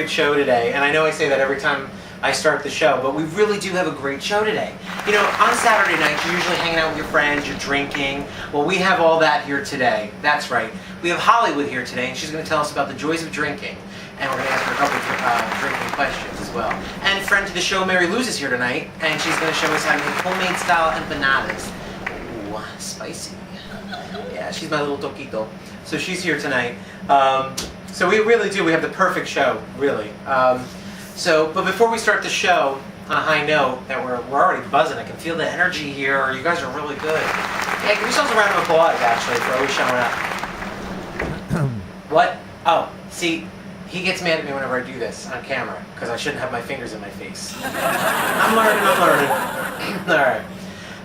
great show today, and I know I say that every time I start the show, but we really do have a great show today. You know, on Saturday nights, you're usually hanging out with your friends, you're drinking. Well, we have all that here today. That's right. We have Hollywood here today, and she's going to tell us about the joys of drinking. And we're going to ask her a couple of drinking questions as well. And friend to the show, Maryluz, is here tonight, and she's going to show us how to make homemade-style empanadas. Ooh, spicy. Yeah, she's my little toquito. So she's here tonight. So we really do. We have the perfect show, really. But before we start the show, on a high note, that we're already buzzing. I can feel the energy here. You guys are really good. Yeah, give yourselves a round of applause, actually, for always showing up. What? Oh, see, he gets mad at me whenever I do this on camera, because I shouldn't have my fingers in my face. I'm learning. All right.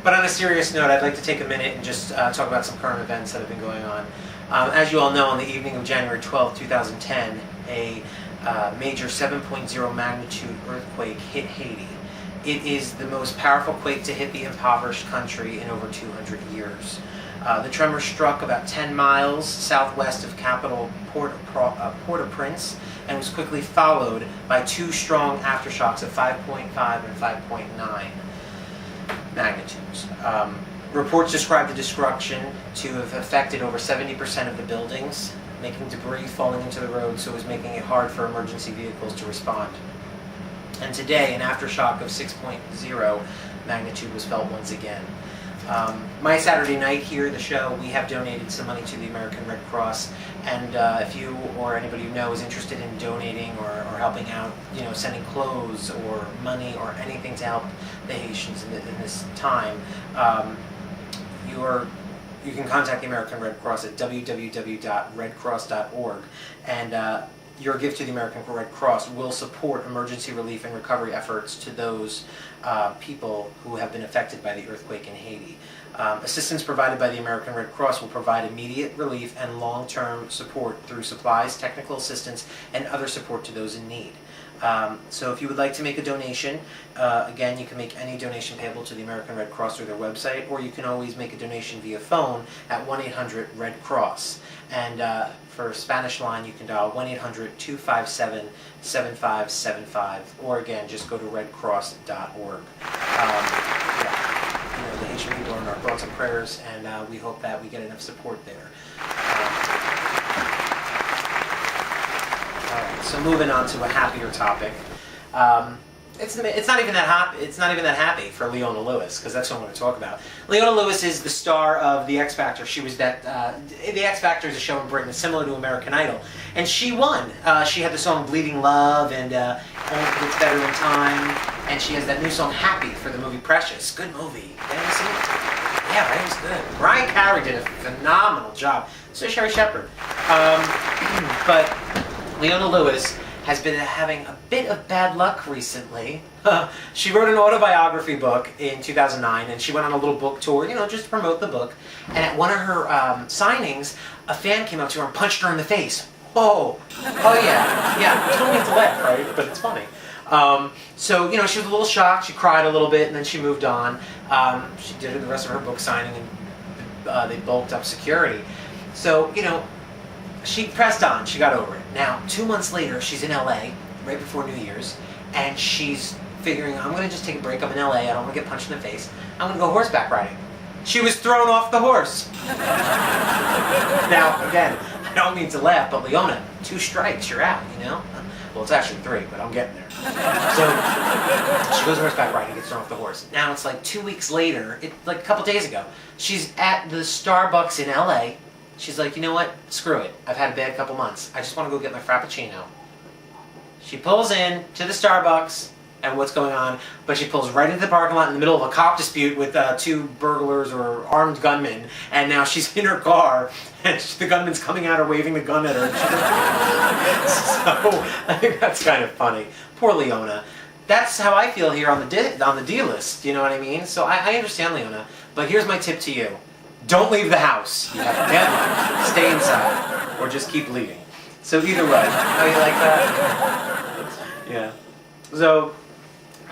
But on a serious note, I'd like to take a minute and just talk about some current events that have been going on. As you all know, on the evening of January 12, 2010, a major 7.0 magnitude earthquake hit Haiti. It is the most powerful quake to hit the impoverished country in over 200 years. The tremor struck about 10 miles southwest of capital Port-au-Prince and was quickly followed by two strong aftershocks of 5.5 and 5.9 magnitudes. Reports describe the destruction to have affected over 70% of the buildings, making debris falling into the road, so it was making it hard for emergency vehicles to respond. And today, an aftershock of 6.0 magnitude was felt once again. My Saturday night here, the show, we have donated some money to the American Red Cross, and if you or anybody you know is interested in donating or helping out, you know, sending clothes or money or anything to help the Haitians in this time, you can contact the American Red Cross at www.redcross.org, and your gift to the American Red Cross will support emergency relief and recovery efforts to those people who have been affected by the earthquake in Haiti. Assistance provided by the American Red Cross will provide immediate relief and long-term support through supplies, technical assistance, and other support to those in need. So if you would like to make a donation, again, you can make any donation payable to the American Red Cross through their website, or you can always make a donation via phone at 1-800-RED-CROSS. And for Spanish line, you can dial 1-800-257-7575, or again, just go to redcross.org. The Haitian people are in our thoughts and prayers, and we hope that we get enough support there. So moving on to a happier topic. It's not even that hot. It's not even that happy for Leona Lewis, because that's what I'm going to talk about. Leona Lewis is the star of The X Factor. She was that. The X Factor is a show in Britain similar to American Idol, and she won. She had the song "Bleeding Love" and "Only Gets Better in Time," and she has that new song "Happy" for the movie Precious. Good movie. Did you see it? Yeah, right. It was good. Mariah Carey did a phenomenal job. So Sherry Shepherd. But Leona Lewis has been having a bit of bad luck recently. She wrote an autobiography book in 2009, and she went on a little book tour, just to promote the book. And at one of her signings, a fan came up to her and punched her in the face. Oh yeah. You don't have to laugh, right? But it's funny. So she was a little shocked. She cried a little bit, and then she moved on. She did the rest of her book signing, and they bulked up security. So she pressed on. She got over it. Now, 2 months later, she's in LA, right before New Year's, and she's figuring, I'm going to just take a break. I'm in LA. I don't want to get punched in the face. I'm going to go horseback riding. She was thrown off the horse. Now, again, I don't mean to laugh, but Leona, 2 strikes, you're out, Well, it's actually 3, but I'm getting there. So, she goes horseback riding, gets thrown off the horse. Now, it's like 2 weeks later, like a couple days ago, she's at the Starbucks in LA. She's like, you know what? Screw it. I've had a bad couple months. I just want to go get my Frappuccino. She pulls in to the Starbucks, and what's going on? But she pulls right into the parking lot in the middle of a cop dispute with 2 burglars or armed gunmen, and now she's in her car, and the gunman's coming at her, waving the gun at her. So I think that's kind of funny. Poor Leona. That's how I feel here on the D list. You know what I mean? So I understand Leona, but here's my tip to you. Don't leave the house. You have a deadline. Stay inside. Or just keep leaving. So either way. How you like that? Yeah. So,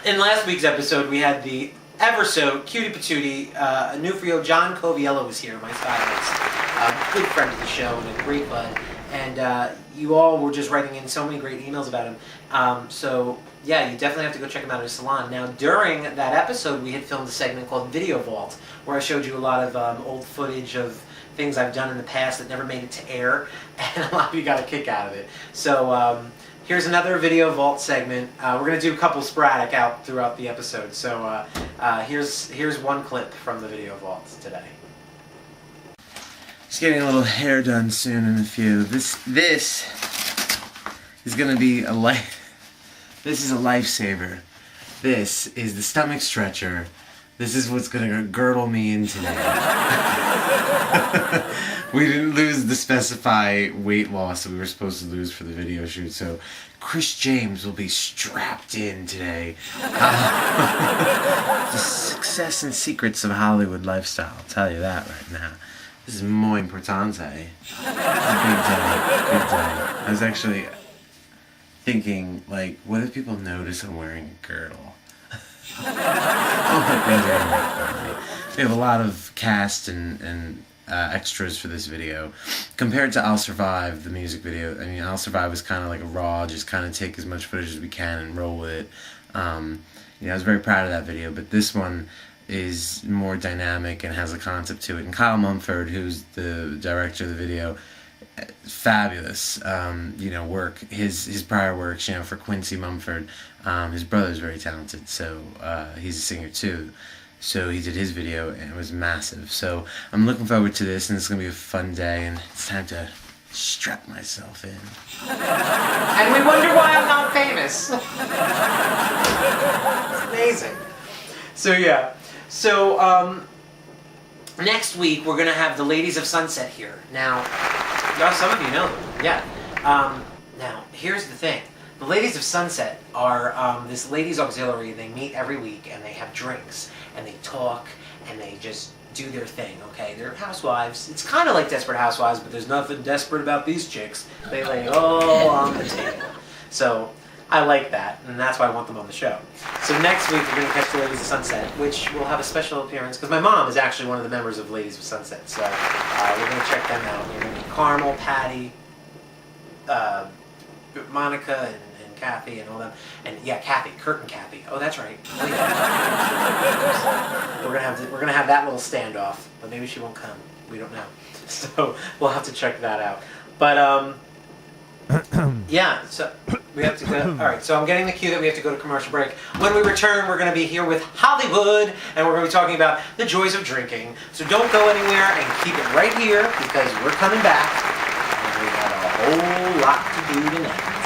in last week's episode, we had the ever so cutie patootie Nufrio John Coviello was here, my stylist. Good friend of the show and a great bud. and you all were just writing in so many great emails about him. So yeah, you definitely have to go check him out at his salon. Now, during that episode, we had filmed a segment called Video Vault, where I showed you a lot of old footage of things I've done in the past that never made it to air, and a lot of you got a kick out of it. So here's another Video Vault segment. We're going to do a couple sporadic out throughout the episode. So here's one clip from the Video Vault today. Just getting a little hair done soon in a few. This is going to be a This is a lifesaver. This is the stomach stretcher. This is what's going to girdle me in today. We didn't lose the specified weight loss that we were supposed to lose for the video shoot, so Chris James will be strapped in today. The success and secrets of Hollywood lifestyle, I'll tell you that right now. This is muy importante. It's a big day, big day. I was actually thinking, like, what if people notice I'm wearing a girdle? We have a lot of cast and extras for this video. Compared to I'll Survive, the music video, I mean, I'll Survive was kind of like a raw, just kind of take as much footage as we can and roll with it. You know, I was very proud of that video, but this one is more dynamic and has a concept to it. And Kyle Mumford, who's the director of the video, fabulous, you know, work. His prior works, you know, for Quincy Mumford, his brother's very talented, so he's a singer too. So he did his video, and it was massive. So I'm looking forward to this, and it's gonna be a fun day, and it's time to strap myself in. And we wonder why I'm not famous. It's amazing. So yeah. So next week we're gonna have the Ladies of Sunset here. Now, some of you know them. Yeah. Now, here's the thing. The Ladies of Sunset are this ladies' auxiliary. They meet every week, and they have drinks, and they talk, and they just do their thing, okay? They're housewives. It's kind of like Desperate Housewives, but there's nothing desperate about these chicks. They lay it all on the table. So I like that, and that's why I want them on the show. So next week, we're going to catch the Ladies of Sunset, which will have a special appearance, because my mom is actually one of the members of Ladies of Sunset, so we're going to check them out. We're going to meet Carmel, Patty, Monica, and Kathy, and all them. And yeah, Kathy, Kurt and Kathy. Oh, that's right. Oh, yeah. We're gonna have that little standoff, but maybe she won't come. We don't know. So we'll have to check that out. But yeah. So we have to go. All right. So I'm getting the cue that we have to go to commercial break. When we return, we're gonna be here with Hollywood, and we're gonna be talking about the joys of drinking. So don't go anywhere, and keep it right here, because we're coming back, and we have a whole lot to do tonight.